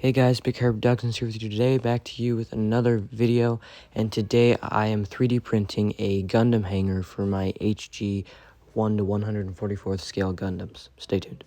Hey guys, Big Hair Productions here with you today, back to you with another video, and today I am 3D printing a Gundam Hangar for my HG 1 to 144th scale Gundams. Stay tuned.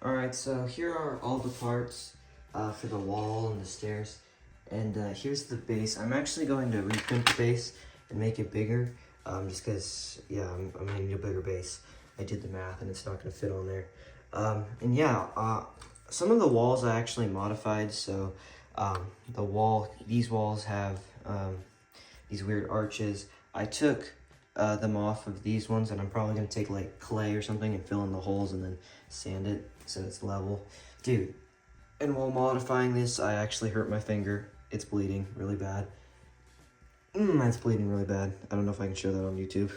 Alright, so here are all the parts for the wall and the stairs, and here's the base. I'm actually going to reprint the base and make it bigger, just because, yeah, I'm going to need a bigger base. I did the math and it's not going to fit on there. And yeah, some of the walls I actually modified, so these walls have these weird arches. I took them off of these ones, and I'm probably going to take like clay or something and fill in the holes and then sand it so it's level. Dude, and while modifying this, I actually hurt my finger. It's bleeding really bad. That's bleeding really bad. I don't know if I can show that on YouTube.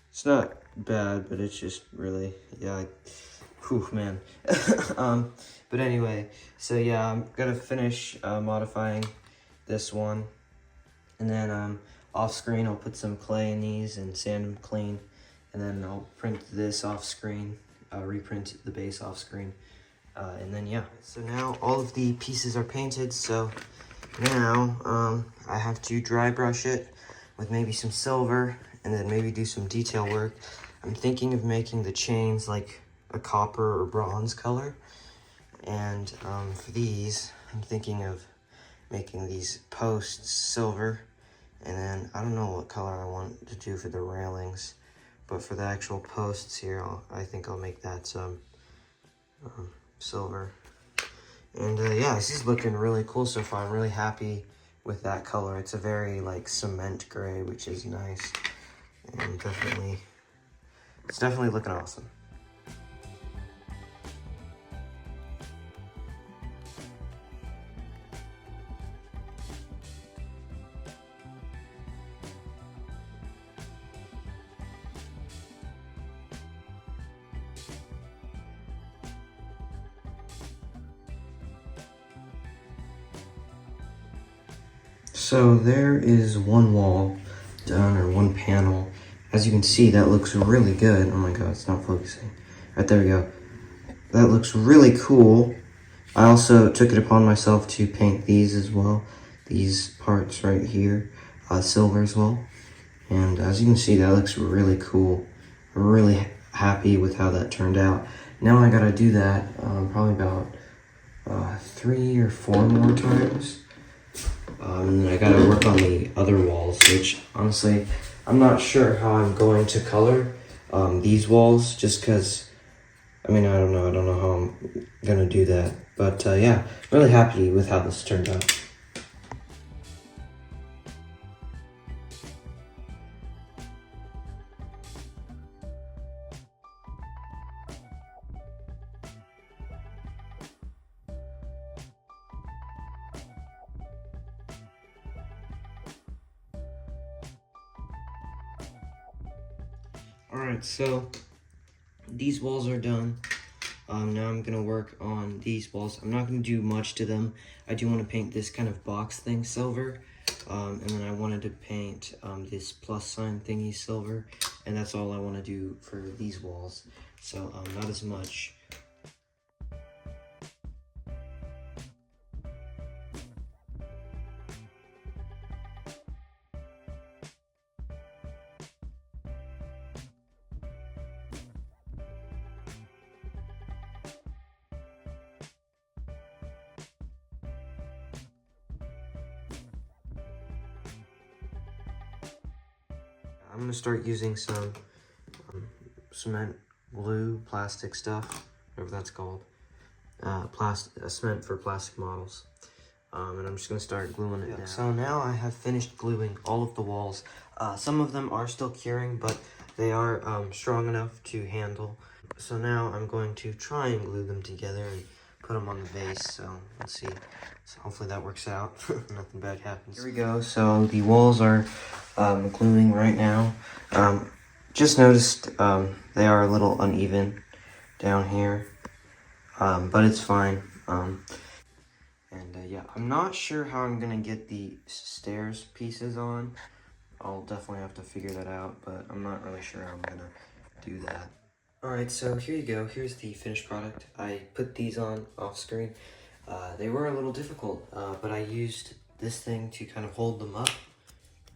It's not bad, but it's just really, yeah, whew, man. But anyway, so yeah, I'm gonna finish modifying this one, and then off screen I'll put some clay in these and sand them clean, and then I'll print this off screen, reprint the base off screen, and then yeah. So now all of the pieces are painted, so now I have to dry brush it with maybe some silver and then maybe do some detail work. I'm thinking of making the chains like a copper or bronze color, and for these I'm thinking of making these posts silver, and then I don't know what color I want to do for the railings, but for the actual posts here, I think I'll make that some silver. And yeah, this is looking really cool so far. I'm really happy with that color. It's a very like cement gray, which is nice, and it's definitely looking awesome. So there is one wall done, or one panel, as you can see, that looks really good. Oh my god, it's not focusing. Right, there we go. That looks really cool. I also took it upon myself to paint these as well. These parts right here, silver as well. And as you can see, that looks really cool. I'm really happy with how that turned out. Now I gotta do that probably about 3 or 4 more times. And then I gotta work on the other walls, which honestly, I'm not sure how I'm going to color these walls, just because, I mean, I don't know how I'm gonna do that. But yeah, really happy with how this turned out. Alright, so these walls are done. Now I'm gonna work on these walls. I'm not gonna do much to them. I do want to paint this kind of box thing silver. And then I wanted to paint this plus sign thingy silver. And that's all I want to do for these walls. So not as much. I'm gonna start using some cement glue, plastic stuff, whatever that's called. Cement for plastic models. And I'm just gonna start gluing it down. So now I have finished gluing all of the walls. Some of them are still curing, but they are strong enough to handle. So now I'm going to try and glue them together and put them on the base. So let's see. So hopefully that works out. Nothing bad happens. Here we go. So the walls are gluing right now. Just noticed they are a little uneven down here, but it's fine. Yeah, I'm not sure how I'm gonna get the stairs pieces on. I'll definitely have to figure that out, but I'm not really sure how I'm gonna do that. Alright, so here you go. Here's the finished product. I put these on off screen. They were a little difficult, but I used this thing to kind of hold them up.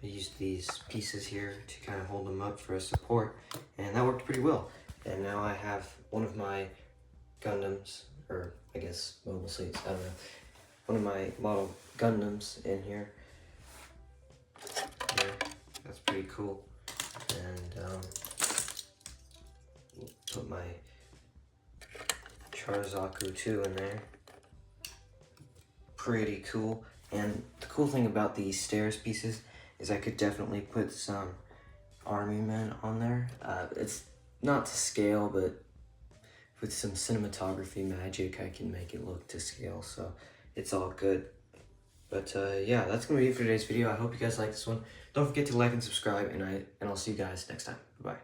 I used these pieces here to kind of hold them up for a support, and that worked pretty well. And now I have one of my Gundams, or I guess mobile suits, I don't know. One of my model Gundams in here. Yeah, that's pretty cool. And put my Charzaku 2 in there. Pretty cool. And the cool thing about these stairs pieces is I could definitely put some army men on there. It's not to scale, but with some cinematography magic, I can make it look to scale, so it's all good. But yeah, that's gonna be it for today's video. I hope you guys like this one. Don't forget to like and subscribe, and I'll see you guys next time. Bye.